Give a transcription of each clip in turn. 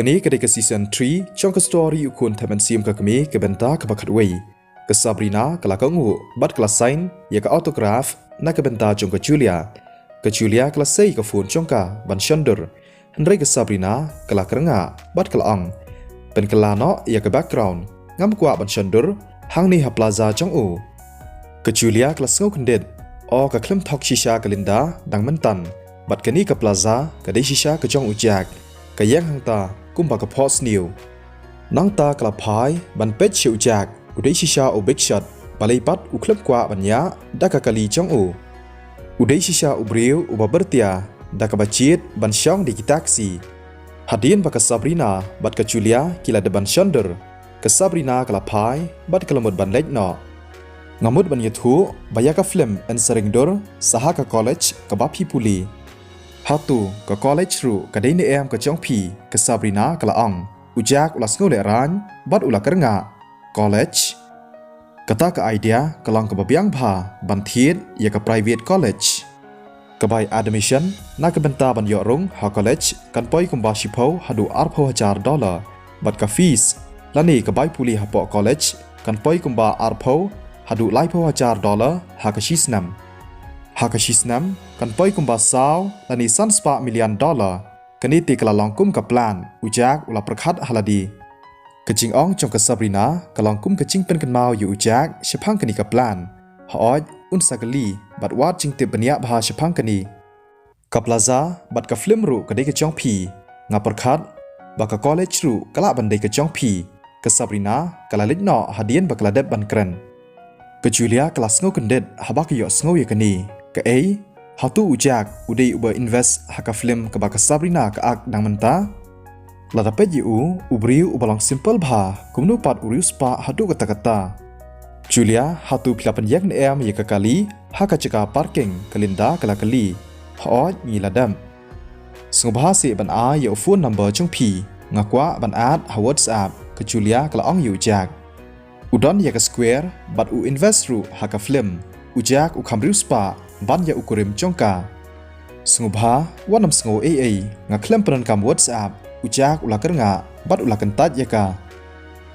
กันนี้ก็ได้กับซีซั่น3ช่องกับสตอรี่อุคนทำมันซีมกับมีกับเบนตากับบักขัดเวยกับซาบรีนากับลากงูบัดกับลาไซน์ยากับออโตกราฟนักกับเบนตาจงกับจูเลียกับลาเซ่กับฟูนจงกับบันชันเดอร์ฮันเรกับซาบรีนากับลากระงะบัดกับลาอังเป็นกับลาเนาะยากับแบ็กกราวน์งามกว่าบันชันเดอร์ห้างนี้ฮับลาซาจงอูกับจูเลียกับลาสโง่คนเด็ดออกับเคลมทอกชิชากับลินดาดังมันตันบัดกันนี้กับลาซากับได้ชิชากับจงอูแจกกับแย่งหางตากุมปากกับพอสนิวนังตากลับพายบันเป็ดเฉียวจากอุได้ชิชาอุเบกชัดบาลีปัดอุเคลมกว่าบัญญาดักกะลีจงอุได้ชิชาอุบริวอุบเบอร์เตียดักบัจิตบันช่องดิกิตักซีฮัดเดียนบักซาบรีนาบัดกับจูเลียกิลาเดบันชันเดอร์กับซาบรีนากลับพายบัดกลมุดบันเล็กนองามุดบันยุทูบายากฟิล์มอันเซริงดอร์สหกับคอลเลจกับบัพพีพูลีฮัตตูกับคอลเลจรูกับได้เนเอมกับจงพีกับซาบรีนากละอังอุจากอุลาสโนเลรันบัดอุลากระงะคอลเลจกตากับไอเดียกำลังกับเบียงพาบันทีดยากับ private college กับใบ admission นักบันตาบันยอรุงฮา college กันปอยกุมบาชิพาวฮัดู$4,000บัดกับฟีสและนี่กับใบพูลีฮับปอ college กันปอยกุมบา$4,000ฮัดู$1,000ฮากาชิสนัมกันปอยกุมบาซาวและนี่ซันสปา$1 millionกันนี้ตีกลาลองกุมกับพลานอุจากอุลาประคัดฮัลดีกจิงอ้องจงกับซาบรีนากลองกุมกจิงเป็นกันมาอยู่อุจากเชพังกันนี้กับพลานฮอดอุนซากลีบัดวาดจิงเตบัญญาบาเชพังกันนี้กับลาซาบัดกับฟิล์มรูกันได้กับจองพีงาประคัดบัดกับคอลเลจรูกละบันได้กับจองพีกับซาบรีนากลาลิดนอฮัดเดียนบักลาเดบบันกรันกับจูเลียกลาสโง่กันเด็ดฮับักยอสโง่ยกันนี้กับฮัตุอุจากอุได้อุบอินเวสฮักกับฟิล์มกับบักซาบรีนากับอักดังมันตาลาดับเป็ดยูอุบริวอุบลังซิมเปิลบากุมนุปัดอุริวสปาฮัตุกตะกตาจูเลียฮัตุพิลาปัญญาเนเอมยากะกาลีฮักจักาพาร์กิ้งกลินดากลากลีฮอดมีลาดัมสงบฮาสิบันอายอฟูนนัมเบอร์จงพีงักว่าบันอาร์ฮาวอตส์แอปกับจูเลียกลาอ่องอยู่จากอุดอนยากะสแควร์บัดอุอินเวสรูฮักกับฟิล์มอุจากอุคัมริวสปาบันยาอุกริมจงกาสงบฮาว่านำสงบงักเคลมปนันกำวอตส์แอปอุจากอุลากระงะบัดอุลากันตัดยากา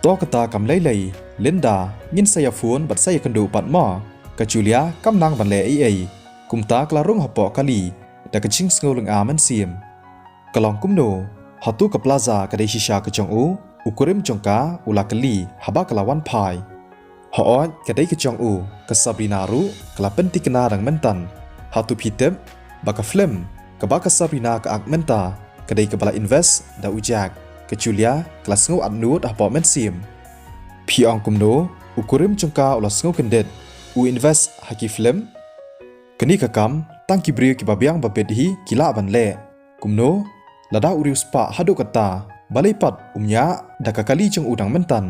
ตัวกตากำเลยลินดายินไซยาฟูนบัดไซยกันดูบัดหม้อกับจูเลียกำนางบันเลกุมตากลารุ่งหับปอกะลีแต่กชิงสงบลงอามันเสียมกลองกุมโนฮัตุกับลาซากระเดชิชากระจงอุกริมจงกาอุลากะลีฮับกลาวันพายฮอดกระเดกระจงกับซาบรีนารุกลาเป็นติกนาดังมันตันฮัตุพิเตมบักฟิล์มกับบักซาบรีนากับอักมันตากระไดกับบลาอินเวสดาอุจากกับจูเลียกลาสโง่อันนูดฮับปอมันเสียมพี่องกุมโนอุกริมจงกาอุลาสโง่กันเด็ดอุอินเวสฮักกิฟิล์มกันนี้กับกำตั้งกิบริวกิบาเบียงบาเบดีกิลาบันเล่กุมโนลาดาอุริวสปาฮัดูกตาบาลีปัดยาดักกะลีจงอุดังมันตัน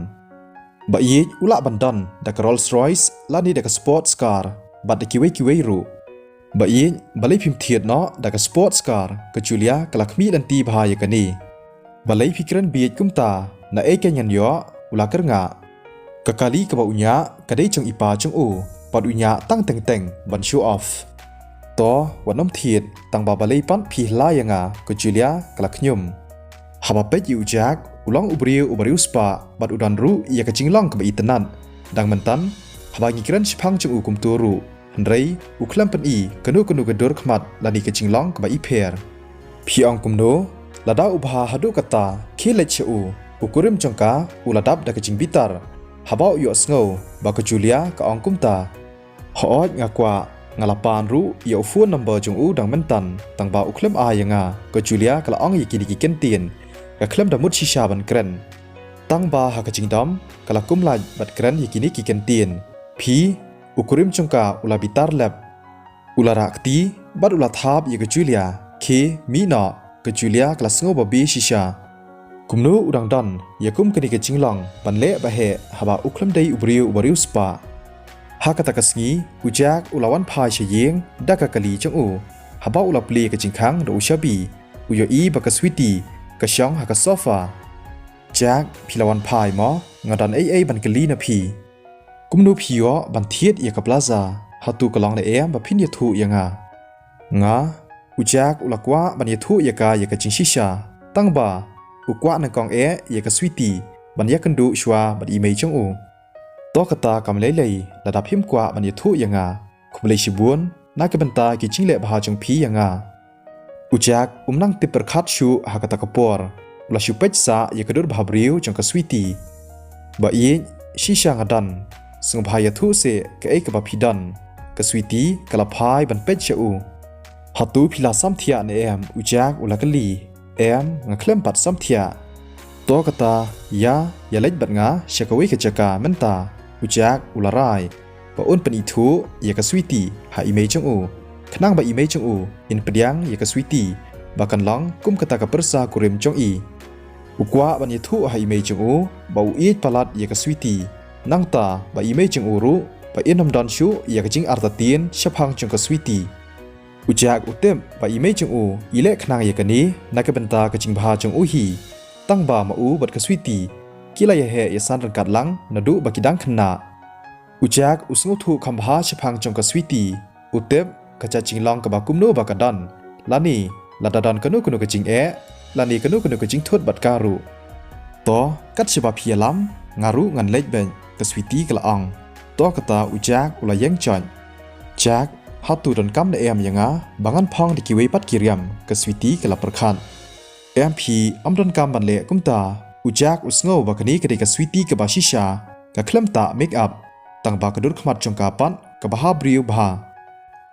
บะยีอุลาบันดันดักโรลส์รอยส์ลานีดักสปอร์ตสการ์บัดกิเวรูบะยีบาลีพิมเทียดเนาะดักสปอร์ตสการ์กับจูเลียกลักมีดันตีบายกันนี้บาลีพิกรันบีดกุมตานาเอกันยันยออุลากระงะกะกะลีกับอุญญากะได้จงอีปาจงปัดอุญญาตั้งแต่งบันชูออฟต่อวันน้ำเทียดตั้งบาลีปันพีลายังกับจูเลียกลักยมฮับเป็ดยูจากอุลองอุบริวสปาบัดอุดันรูอยากจิงล่องกับอีตนันดังมันตันฮับกิกรันชิพังจงกุมตัวรูฮันไรอุคลัมปันกนูกระดอร์ขมัดลานีกจิงล่องกับอีเพร์พี่องกุมโนลาดาอุบาฮัดูกตาเคเลชอุกุริมจงกาอุลาดับดักจิงบิตาร์ฮับเอาอยู่สงบบักจูเลียกับองกุมตาฮอดงักว่างาลาปานรู้ยาฟูนนัมเบอร์จงดังมันตันตั้งบ่าอุคลัมอายังกับจูเลียกับองยิกินิกิเกนเตียนกับเคลมดามุดชิชาบันเกรนตั้งบาฮักจิงดอมกับลักกุมลายบัดเกรนยิกินิกิเกนเตียนพีอุกริมจงกาอุลาบิตาร์เลบอุลารักตีบัดอุลาทาบยกับจูเลียเคมีนอกับจูเลียกับสงบบีชิชากุมนูอุดังดันยากุมกันนิกจิงลองบันเละบะเหฮับอุคลัมได้อุบริวสปาฮักตะกัสงีอุจากอุลาวันพายเฉียงดักกะลีจงฮับอุลาเปลียกับจิงคังดอุชาบีอุยอีบักสวิตีกะช่องฮักโซฟาจากพิลาวันพายมองาดันบันกะลีนาพีกุมนูพีวะบันเทียดยากับลาซาฮัตุกะลองในบัพินยทุยังงาอุจากอุลากว่าบันยทุยากายากจิงชิชาตั้งบ่า อุกวะนังกองยากสวีตีบันยักกันดูชัวบัดอีเมย์จงอูตัวกตากำเลยระดับพิมกว่าบันยทุยังงาคุมเลยชิบุนนักบันตากิจิงเละบหาจงพียังงาอุจักนั่งติดประคัดชูหากตากปอร์บลาชูเป็ดซายากระดุดบาบริวจงกสวีตีบ่อีชิชางดันสงพายทุเสกกบพิดันกสวีตีกลาพายบันเป็ดเชอูฮัตูพิลาซัมเทียนอุจักอุลากลีงาเคลมปัดซัมเทียตัวกตายาเล็ดบัดงาเชกวิกจักามันตาอุจักอุลารายบ่อ้นเป็นอีทูยากสวีตีหาอีเมจงอูขนังบ่อีเมจงอูอินเปียงยากสวีตีบักันลังกุมกตากะเปรซากุเรมจงอีอุกวะบันยทุหาอีเมจงอูบ่อูอีดปลัดยากสวีตีนังตาบ่อีเมจงอูรุบ่อินนำดอนชูยากจิงอาร์ตตีนชะพังจงกสวีตีอุจักอุเต็มบ่อีเมจงอูอีเละขนังยากนี้นักบันตากะจิงพาจงอูฮีตั้งบ่ามาอูบัดกสวีตีกิลายเฮยสันรังกัดลังนดูบักิดังขนาอุจักอุสงทุคำพาชะพังจงกสวีตีอุเต็มกะจะจิงลองกับบากุมโนบักดันลานีลาดาดอนกนุกนุกจิงลานีกนุกนุกจิงทดบัดการุต่อกัดฉบับเพียล้ำงารุงันเล็กเบนกสวีตีกละอังต่อกตาอุจักอุลายังจอนจักฮัตตูดอนกัมในยังบางันพองดิกิเวปัดกิริยมกสวีตีกละประคันพีอัมดอนกัมบันเล่กุมตาอุจักอุสงบักนี้กระดิกสวีตีกับบาชิชากะเคลมตาเมคอัพตั้งบากระดุดขมัดจงกาปันกับบาฮาบริวบา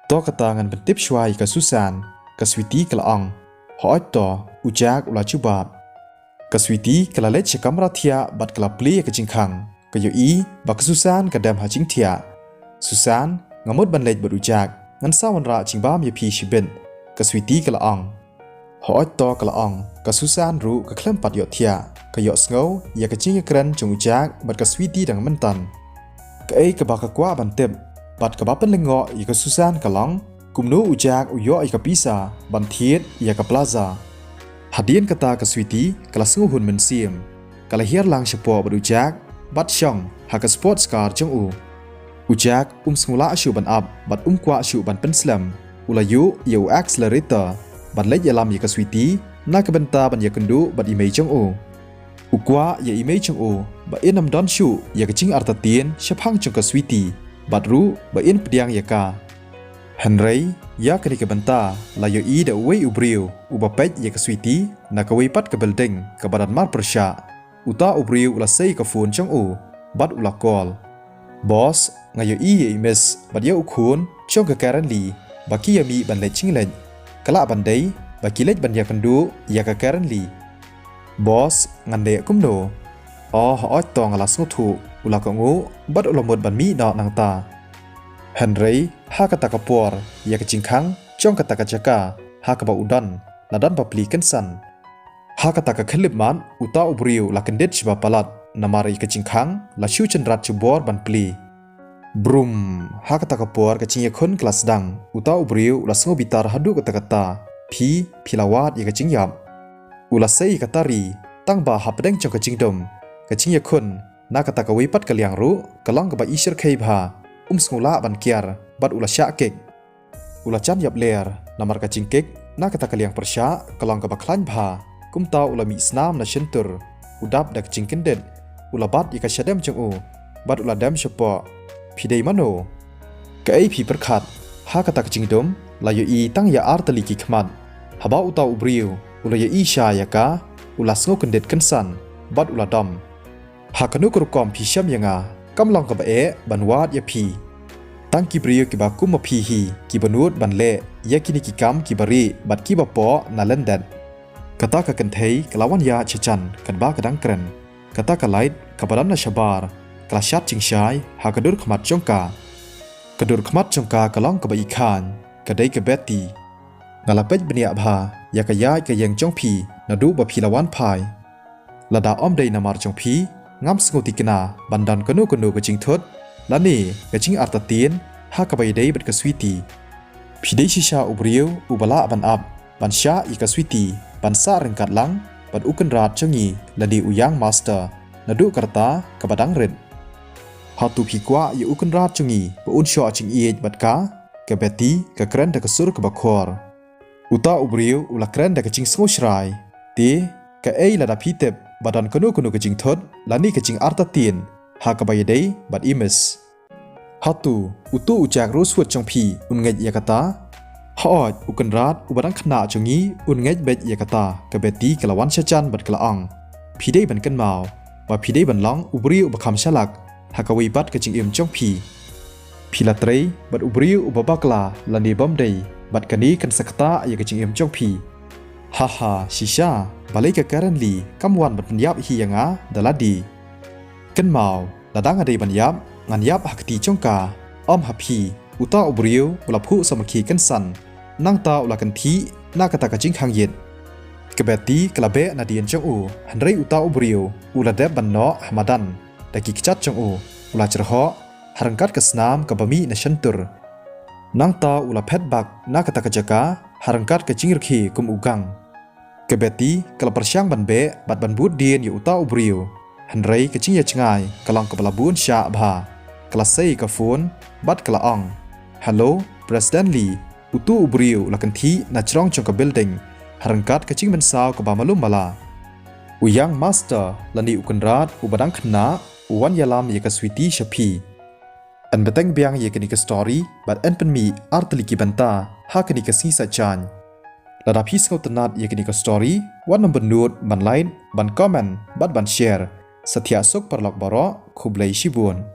ต่อกตางันเป็นติปชวายกับสุสานกสวีตีกละอังหอยต่ออุจักอุลาจูบาบกสวีตีกละเล็ดเชกัมราเทียบัดกละปลีกจิงคังกโยอีบักสุสานกะเดมหาจิงเทียสุสานงามดบันเล็ดบัดอุจักงันซาวันราจิงบ้ามยพีชิเบนกสวีตีกละอังหอยต่อกละอังกสุสานรู้กะเคลมปัดยอเทียกยอสเงายากะจิงยกรันจงอุจักบัดกสวีตีดังมันตันกะกะบักกว่าบันเต็มบัดกะบับเป็นเลงออีกสุสานกะลังกุมโนอุจักอุยออีกปิซาบันเทียดยากะปลาซาฮัดเดียนกะตากะสวีตีกะละสงหุ่นมันเสียมกะละเฮียลังเฉพาะบัดอุจักบัดช่องหากะสปอร์ตสการ์จงอุจักสงละชูบันอับบัดกว่าชูบันเป็นสลัมอุลายุยูแอ็กซ์เลเรเตอร์บัดเล็กยาลามยากะสวีตีนักบันตาบันยากันดูบัดอีเมจงอุกว่ายาอีเมจงบัดอินนำดอนชูยากะจิงอาร์ตเตียนเฉพังจงกะสวีตีบัดรู้บัดอินเปียงยากาฮันไรยากนิกบันตาลายอีเดอเวอุบริวอุบเป็ดยากสวีตีนักเวปัดกับเบลดิงกับบัดมาร์ประชาอุตาอุบริวอุลาเซย์กับฟูนจงบัดอุลากอลบอสงายอียมิสบัดยาอุคูนจงกับแกรันลีบักกี้ยามีบันเลชิงเลนกละบันเดย์บักกี้เล็ดบันยากันดูยากกับแกรันลีบอสงันเดกุมโนหอยตองอลาสงถูอุลากงูบัดอุลามดบันมีดอกนางตาฮันไรฮากตากปอร์ยากจิงคังจ้องกตากจักาฮากบาอุดันลาดันบับลีกันสันฮากตากคลิบมันอุตาอุบริวลากันเด็ดฉบับปลัดนามารีกจิงคังลาชิวจันรัดจูบอร์บันปลีบรุมฮากตากปอร์กจิงยาคนกลาสดังอุตาอุบริวลาสงบิตาร์ฮัดูกตากตาพิลาวาดยากจิงยับอุลาเซยกตารีตั้งบ่าฮับเด้งจงกจิงดมกจิงยาคนนักตากวิปัดกะเลียงรู้กะลังกับอิชร์เคยบาสงุลาบันเกียร์บัดอุลาชะเกกอุลาจันยับเลร์นามารกจิงเกกนักตากะเลียงประชากะลังกับคลันบากุมตาอุลามีสนามนาเชนตุร์อุดับดักจิงกินเด็ดอุลาบัดยิกาชะเดมจงบัดอุลาเดมเฉพาะพิเดย์มโนกะผีประคัดฮากตากจิงดมลายอีตั้งยาอาร์ตลิกิขมันฮับอุตาอุบริวอุลายอีชายากาอุลาสงกันเด็ดกันสันบัดอุลาดอมหากนุกรุกอมพิชมยังกำลังกับบันวาดยาพีตั้งกิบริยกิบากุมพีฮีกิบนูดบันเล่ยากินิกิกัมกิบารีบัดกิบาปอนาเลนเดนกตากกันเทยกลาวันยาเชจันกันบ้ากระดังเกรนกตากไลด์กับบันนาชบาร์กลาชัดจิงชายหากระดุรขมัดจงกากระดุรขมัดจงกากำลังกับอีคานกระไดกับเบตตีงาลาเป็ดเบเนียบายากระยายกระยังจงพีนาดูบะพีละวันพายระดาอ้อมเดยนามาร์จงพีงามสงติกนาบันดันกนูกนูกจิงทดและนี่กจิงอาร์ตเตียนหากไปได้บัดกสวีตีพิเดชิชาอุบริวอุบลาบันอับบันชาอีกสวีตีบันซาเริงกัดลังบัดอุกันราชจงีและดีอุยังมาสเตอร์นาดูกระตากับบัดังเรนฮาตูพิกว่าอยู่อุกันราชจงีบอุนชอจิงเอจบัดกากับเบตีกับเกรนดักสุรกับบักคอร์อุตาอุบริวอุลักเรนดักจิงสงชรายตี ke lada pitep badan kono ke jing thot lani ke jing artatin ha ka bayadei bad imes hatu utu ujak roswet jongphi ungej yakata haoj ukanrat ubadang khna jongi ungej bet yakata ka beti kelawan chacan bad kelaang phidei ban kan mau wa phidei ban long ubri ubakham shalak ha ka wi bat ke jing im jongphi philatrei bad ubri ubabakla lani bomdei bad kani kan sakta ya ke jing im jongphi haha shisha balai ke currently kamwan bat yap hi yanga daladi kan mau ladang adai ban yap ngan yap hakti chongka om happy uta ubriu ulaphu samakhi kan san nang ta ulakan thi na kata ka jing hang yet kebeti klabe nadien chong u hanrei uta ubriu ulade banno hamadan daki kichat chong u ula cerho harangkat kesnam ka bami na shantur nang ta ula phet bak na kata ka jaka harangkat ka jingirkhi kum ugang kebeti kala persyang banbe bat ban bud dien yu uta ubriu hanrei ka jing ya chngai kalong ka balabun sha bha kala sei ka phone bat kala ong hello president lee utu ubriu lakan thi na chrong chong ka building harangkat ka jing ban saw ka ba malum bala uyang master lani ukanrat ubadang khna uwan yalam ye ka switi shapi an beteng biang ye kani ka story bat an penmi artliki banta ha kani ka si sa chan lada phis ko tanat ye kani ka story wan number note ban line ban comment bat ban share sathya sok parlok baro khublai shibun